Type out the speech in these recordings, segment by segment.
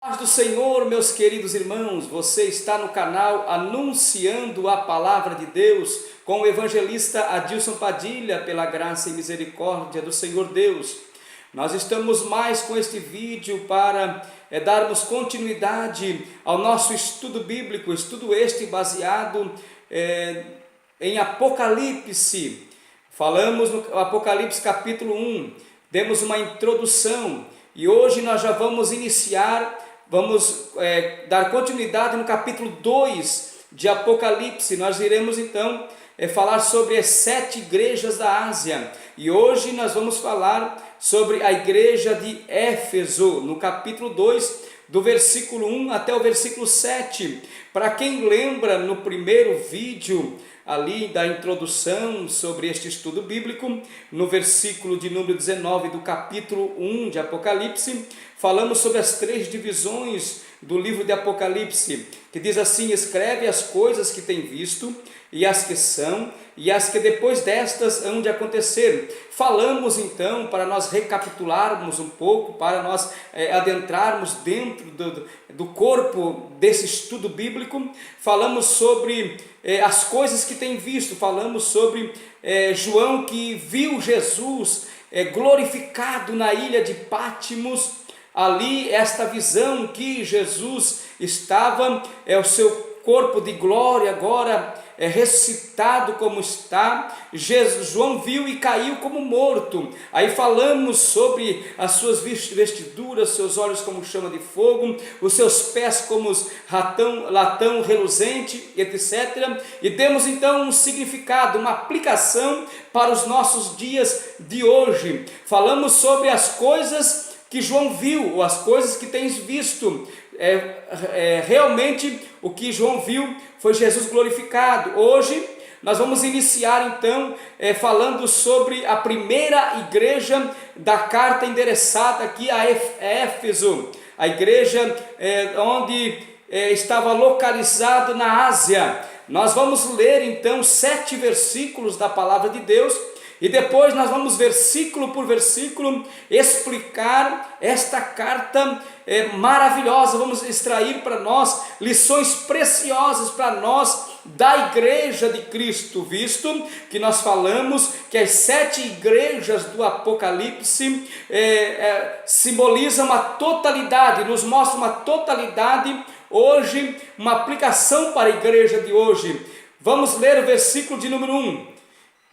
Paz do Senhor, meus queridos irmãos, você está no canal Anunciando a Palavra de Deus com o evangelista Adilson Padilha, pela graça e misericórdia do Senhor Deus. Nós estamos mais com este vídeo para darmos continuidade ao nosso estudo bíblico, estudo este baseado em Apocalipse. Falamos no Apocalipse capítulo 1, demos uma introdução e hoje nós já vamos iniciar. Vamos dar continuidade no capítulo 2 de Apocalipse. Nós iremos então falar sobre as 7 igrejas da Ásia. E hoje nós vamos falar sobre a igreja de Éfeso, no capítulo 2, do versículo 1 até o versículo 7. Para quem lembra, no primeiro vídeo ali da introdução sobre este estudo bíblico, no versículo de número 19 do capítulo 1 de Apocalipse, falamos sobre as 3 divisões do livro de Apocalipse, que diz assim: escreve as coisas que tem visto, e as que são, e as que depois destas hão de acontecer. Falamos então, para nós recapitularmos um pouco, para nós adentrarmos dentro do corpo desse estudo bíblico, falamos sobre as coisas que tem visto, falamos sobre João que viu Jesus glorificado na ilha de Pátimos. Ali, esta visão que Jesus estava, o seu corpo de glória agora ressuscitado como está. João viu e caiu como morto. Aí falamos sobre as suas vestiduras, seus olhos como chama de fogo, os seus pés como latão reluzente, etc. E demos então um significado, uma aplicação para os nossos dias de hoje. Falamos sobre as coisas que João viu, ou as coisas que tens visto. Realmente o que João viu foi Jesus glorificado. Hoje nós vamos iniciar então falando sobre a primeira igreja da carta endereçada aqui a Éfeso, a igreja onde estava localizado na Ásia. Nós vamos ler então 7 versículos da palavra de Deus, e depois nós vamos versículo por versículo explicar esta carta maravilhosa. Vamos extrair para nós lições preciosas para nós da igreja de Cristo, visto que nós falamos que as 7 igrejas do Apocalipse simbolizam uma totalidade, nos mostram uma totalidade. Hoje, uma aplicação para a igreja de hoje. Vamos ler o versículo de número 1.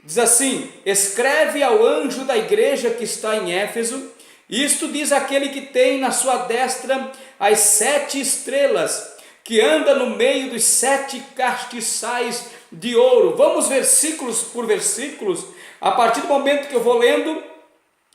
Diz assim: escreve ao anjo da igreja que está em Éfeso, isto diz aquele que tem na sua destra as 7 estrelas, que anda no meio dos 7 castiçais de ouro. Vamos versículos por versículos. A partir do momento que eu vou lendo,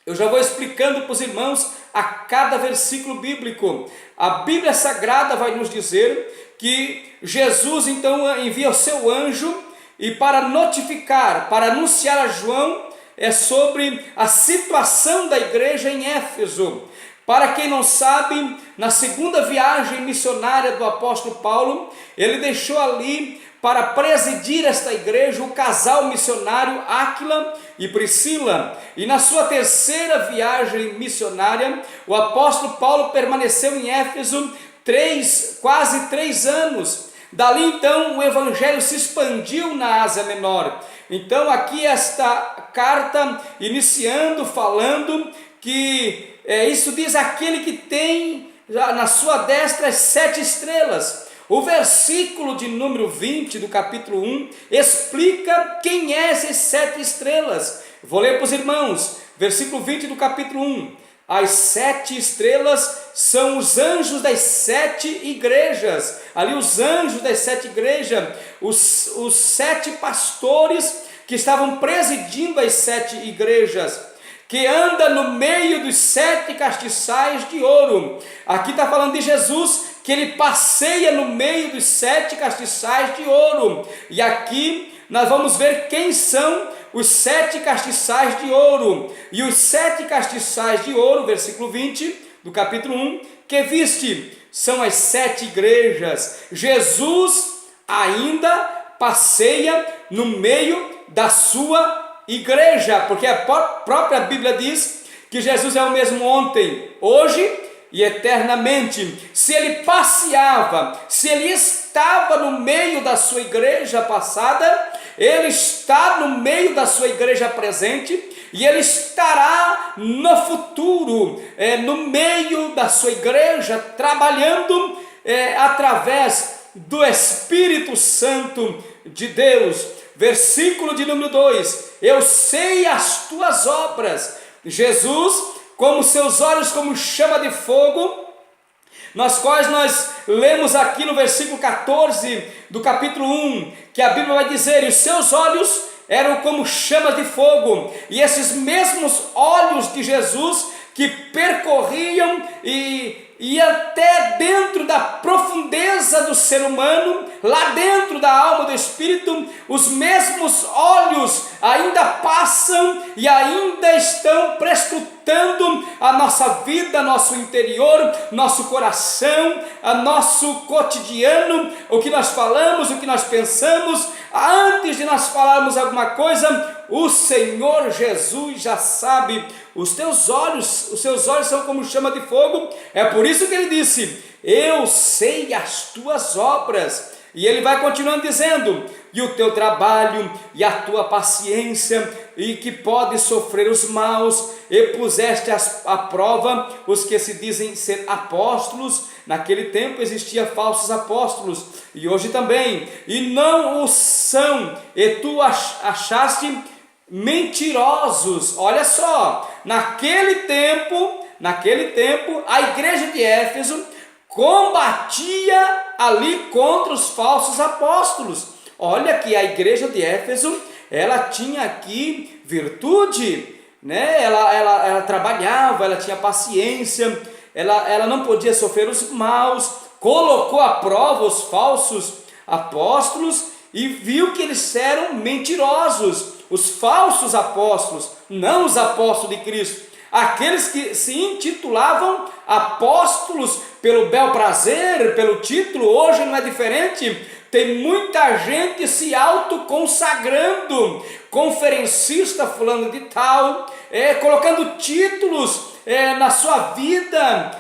eu já vou explicando para os irmãos a cada versículo bíblico. A Bíblia Sagrada vai nos dizer que Jesus então envia o seu anjo e para notificar, para anunciar a João sobre a situação da igreja em Éfeso. Para quem não sabe, na segunda viagem missionária do apóstolo Paulo, ele deixou ali para presidir esta igreja o casal missionário Áquila e Priscila. E na sua terceira viagem missionária, o apóstolo Paulo permaneceu em Éfeso quase 3 anos. Dali então o evangelho se expandiu na Ásia Menor. Então aqui esta carta iniciando, falando que isso diz aquele que tem na sua destra as 7 estrelas. O versículo de número 20 do capítulo 1 explica quem é essas 7 estrelas. Vou ler para os irmãos, versículo 20 do capítulo 1. As 7 estrelas são os anjos das 7 igrejas. Ali os anjos das 7 igrejas, os 7 pastores que estavam presidindo as 7 igrejas, que anda no meio dos 7 castiçais de ouro. Aqui está falando de Jesus, que ele passeia no meio dos 7 castiçais de ouro. E aqui nós vamos ver quem são os 7 castiçais de ouro. E os 7 castiçais de ouro, versículo 20 do capítulo 1, que viste, são as 7 igrejas. Jesus ainda passeia no meio da sua igreja, porque a própria Bíblia diz que Jesus é o mesmo ontem, hoje e eternamente. Se ele passeava, se ele estava no meio da sua igreja passada, ele está no meio da sua igreja presente, e ele estará no futuro, no meio da sua igreja, trabalhando através do Espírito Santo de Deus. Versículo de número 2: eu sei as tuas obras. Jesus, como seus olhos como chama de fogo, nas quais nós lemos aqui no versículo 14 do capítulo 1, que a Bíblia vai dizer: e os seus olhos eram como chamas de fogo. E esses mesmos olhos de Jesus que percorriam e até dentro da profundeza do ser humano, lá dentro da alma do espírito, os mesmos olhos ainda passam e ainda estão prescrutando a nossa vida, nosso interior, nosso coração, a nosso cotidiano, o que nós falamos, o que nós pensamos. Antes de nós falarmos alguma coisa, o Senhor Jesus já sabe. Os seus olhos são como chama de fogo. É por isso que ele disse: eu sei as tuas obras. E ele vai continuando dizendo: e o teu trabalho e a tua paciência, e que pode sofrer os maus, e puseste à prova os que se dizem ser apóstolos. Naquele tempo existiam falsos apóstolos, e hoje também, e não o são, e tu achaste mentirosos. Olha só, naquele tempo, a igreja de Éfeso combatia ali contra os falsos apóstolos. Olha que a igreja de Éfeso, ela tinha aqui virtude, né? Ela trabalhava, ela tinha paciência, ela não podia sofrer os maus, colocou à prova os falsos apóstolos e viu que eles eram mentirosos. Os falsos apóstolos, não os apóstolos de Cristo, aqueles que se intitulavam apóstolos pelo bel prazer, pelo título. Hoje não é diferente. Tem muita gente se autoconsagrando, conferencista fulano de tal, colocando títulos na sua vida,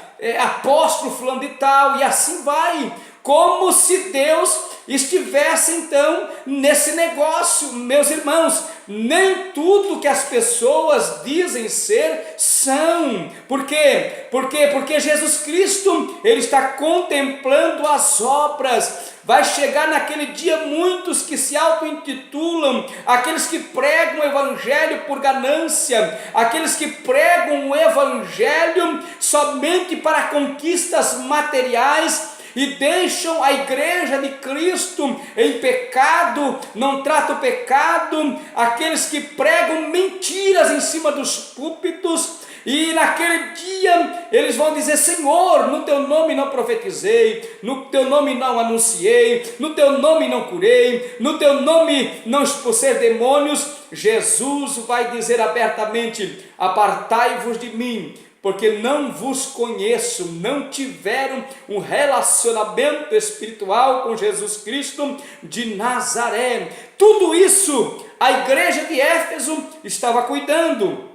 apóstolo fulano de tal, e assim vai, como se Deus estivesse então nesse negócio. Meus irmãos, nem tudo que as pessoas dizem ser são. Por quê? Porque Jesus Cristo, ele está contemplando as obras. Vai chegar naquele dia muitos que se auto-intitulam, aqueles que pregam o evangelho por ganância, aqueles que pregam o evangelho somente para conquistas materiais, e deixam a igreja de Cristo em pecado, não tratam o pecado, aqueles que pregam mentiras em cima dos púlpitos, e naquele dia eles vão dizer: Senhor, no teu nome não profetizei, no teu nome não anunciei, no teu nome não curei, no teu nome não expulsei demônios. Jesus vai dizer abertamente: apartai-vos de mim, porque não vos conheço. Não tiveram um relacionamento espiritual com Jesus Cristo de Nazaré. Tudo isso a igreja de Éfeso estava cuidando.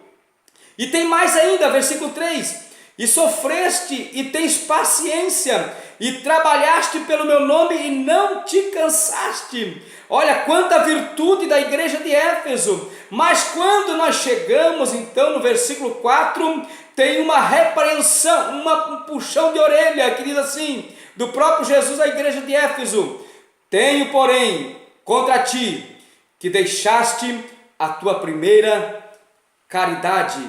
E tem mais ainda, versículo 3: e sofreste e tens paciência, e trabalhaste pelo meu nome e não te cansaste. Olha quanta virtude da igreja de Éfeso. Mas quando nós chegamos então no versículo 4, tem uma repreensão, um puxão de orelha, que diz assim, do próprio Jesus à igreja de Éfeso: tenho, porém, contra ti, que deixaste a tua primeira caridade.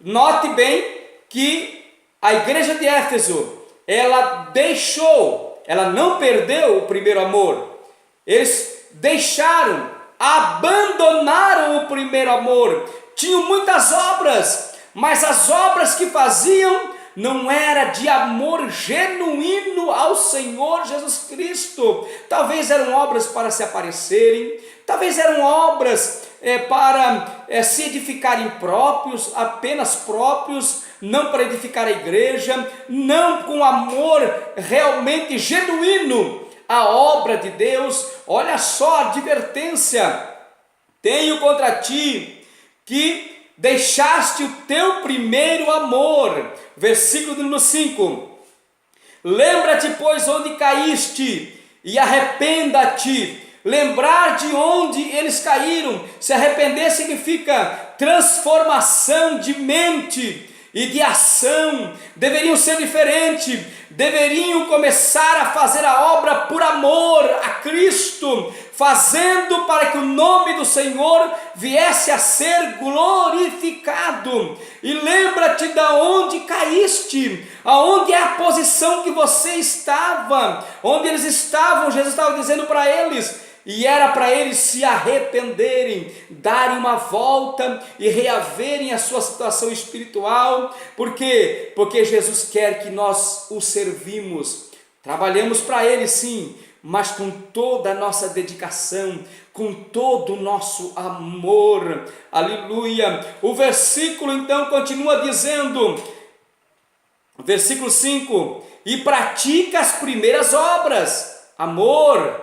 Note bem que a igreja de Éfeso, ela deixou, ela não perdeu o primeiro amor. Eles deixaram, abandonaram o primeiro amor. Tinham muitas obras, mas as obras que faziam não era de amor genuíno ao Senhor Jesus Cristo. Talvez eram obras para se aparecerem, talvez eram obras para se edificarem próprios, apenas próprios, não para edificar a igreja, não com amor realmente genuíno à obra de Deus. Olha só a advertência: tenho contra ti que deixaste o teu primeiro amor. Versículo número 5. Lembra-te, pois, onde caíste, e arrependa-te. Lembrar de onde eles caíram. Se arrepender significa transformação de mente e de ação. Deveriam ser diferentes, deveriam começar a fazer a obra por amor a Cristo, fazendo para que o nome do Senhor viesse a ser glorificado. E lembra-te de onde caíste, aonde é a posição que você estava, onde eles estavam. Jesus estava dizendo para eles, e era para eles se arrependerem, darem uma volta e reaverem a sua situação espiritual. Por quê? Porque Jesus quer que nós o servimos, trabalhemos para Ele sim, mas com toda a nossa dedicação, com todo o nosso amor. Aleluia! O versículo então continua dizendo, versículo 5, e pratica as primeiras obras, amor.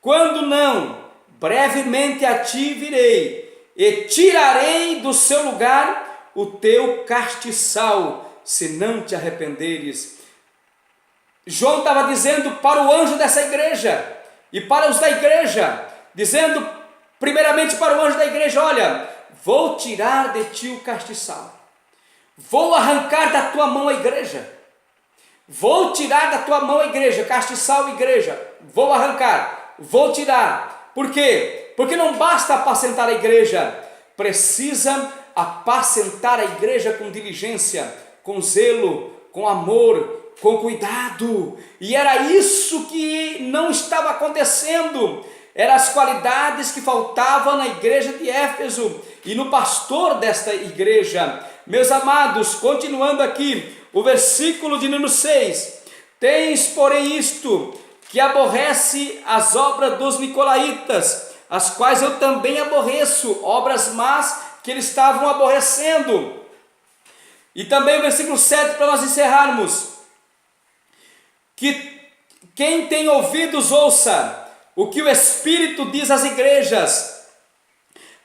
Quando não, brevemente a ti virei, e tirarei do seu lugar o teu castiçal, se não te arrependeres. João estava dizendo para o anjo dessa igreja, e para os da igreja, dizendo primeiramente para o anjo da igreja, olha, vou tirar de ti o castiçal, vou arrancar da tua mão a igreja, vou tirar da tua mão a igreja, castiçal igreja, vou arrancar. Vou tirar. Por quê? Porque não basta apacentar a igreja, precisa apacentar a igreja com diligência, com zelo, com amor, com cuidado. E era isso que não estava acontecendo. Eram as qualidades que faltavam na igreja de Éfeso e no pastor desta igreja. Meus amados, continuando aqui, o versículo de número 6. Tens, porém, isto, que aborrece as obras dos nicolaítas, as quais eu também aborreço, obras más que eles estavam aborrecendo. E também o versículo 7, para nós encerrarmos, que quem tem ouvidos ouça o que o Espírito diz às igrejas.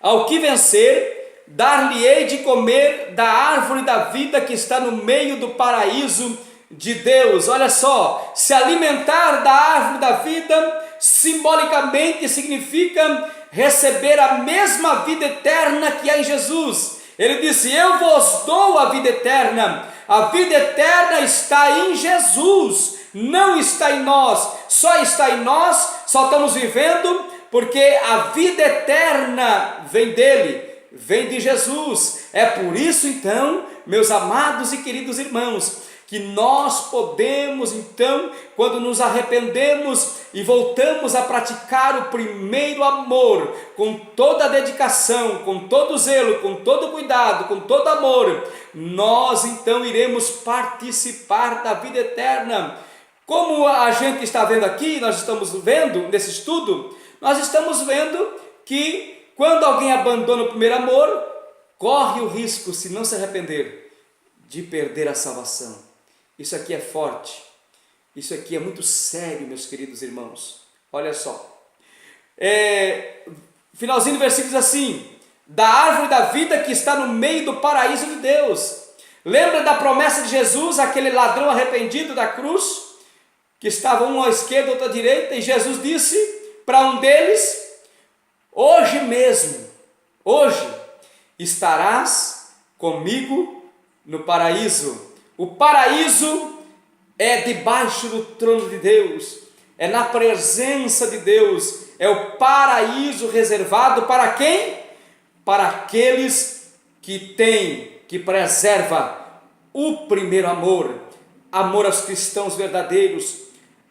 Ao que vencer, dar-lhe-ei de comer da árvore da vida que está no meio do paraíso de Deus. Olha só, se alimentar da árvore da vida simbolicamente significa receber a mesma vida eterna que há em Jesus. Ele disse, eu vos dou a vida eterna. A vida eterna está em Jesus, não está em nós. Só está em nós, só estamos vivendo porque a vida eterna vem dele, vem de Jesus. É por isso então, meus amados e queridos irmãos, que nós podemos então, quando nos arrependemos e voltamos a praticar o primeiro amor, com toda a dedicação, com todo o zelo, com todo o cuidado, com todo amor, nós então iremos participar da vida eterna. Como a gente está vendo aqui, nós estamos vendo nesse estudo, nós estamos vendo que quando alguém abandona o primeiro amor, corre o risco, se não se arrepender, de perder a salvação. Isso aqui é forte, isso aqui é muito sério, meus queridos irmãos. Olha só, finalzinho do versículo diz assim, da árvore da vida que está no meio do paraíso de Deus. Lembra da promessa de Jesus, aquele ladrão arrependido da cruz, que estava um à esquerda, outro à direita, e Jesus disse para um deles, hoje mesmo, hoje, estarás comigo no paraíso. O paraíso é debaixo do trono de Deus, é na presença de Deus, é o paraíso reservado para quem? Para aqueles que preserva o primeiro amor, amor aos cristãos verdadeiros,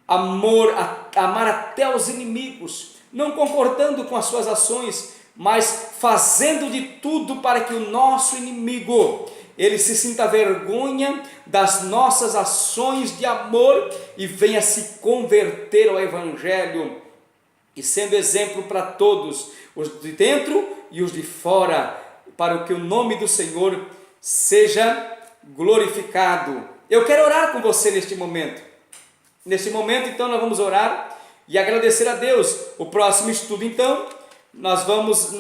amar até os inimigos, não concordando com as suas ações, mas fazendo de tudo para que o nosso inimigo ele se sinta vergonha das nossas ações de amor e venha se converter ao Evangelho, e sendo exemplo para todos, os de dentro e os de fora, para que o nome do Senhor seja glorificado. Eu quero orar com você neste momento. Neste momento, então, nós vamos orar e agradecer a Deus. O próximo estudo, então, nós vamos,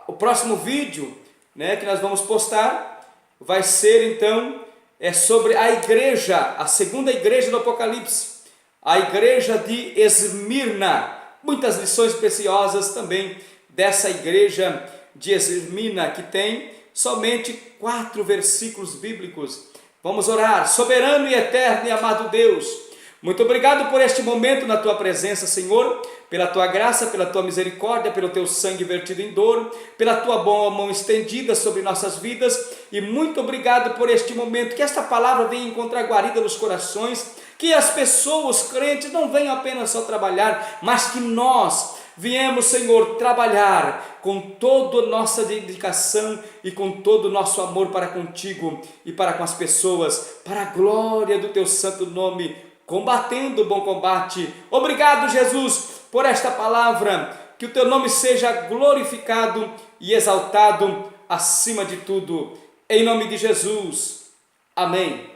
o próximo vídeo, né, que nós vamos postar, vai ser então sobre a igreja, a segunda igreja do Apocalipse, a igreja de Esmirna. Muitas lições preciosas também dessa igreja de Esmirna, que tem somente 4 versículos bíblicos. Vamos orar. Soberano e eterno e amado Deus, muito obrigado por este momento na tua presença, Senhor, pela tua graça, pela tua misericórdia, pelo teu sangue vertido em dor, pela tua boa mão estendida sobre nossas vidas, e muito obrigado por este momento, que esta palavra venha encontrar guarida nos corações, que as pessoas crentes não venham apenas só trabalhar, mas que nós viemos, Senhor, trabalhar com toda a nossa dedicação e com todo o nosso amor para contigo e para com as pessoas, para a glória do teu santo nome, combatendo o bom combate. Obrigado, Jesus, por esta palavra, que o teu nome seja glorificado e exaltado acima de tudo, em nome de Jesus, amém.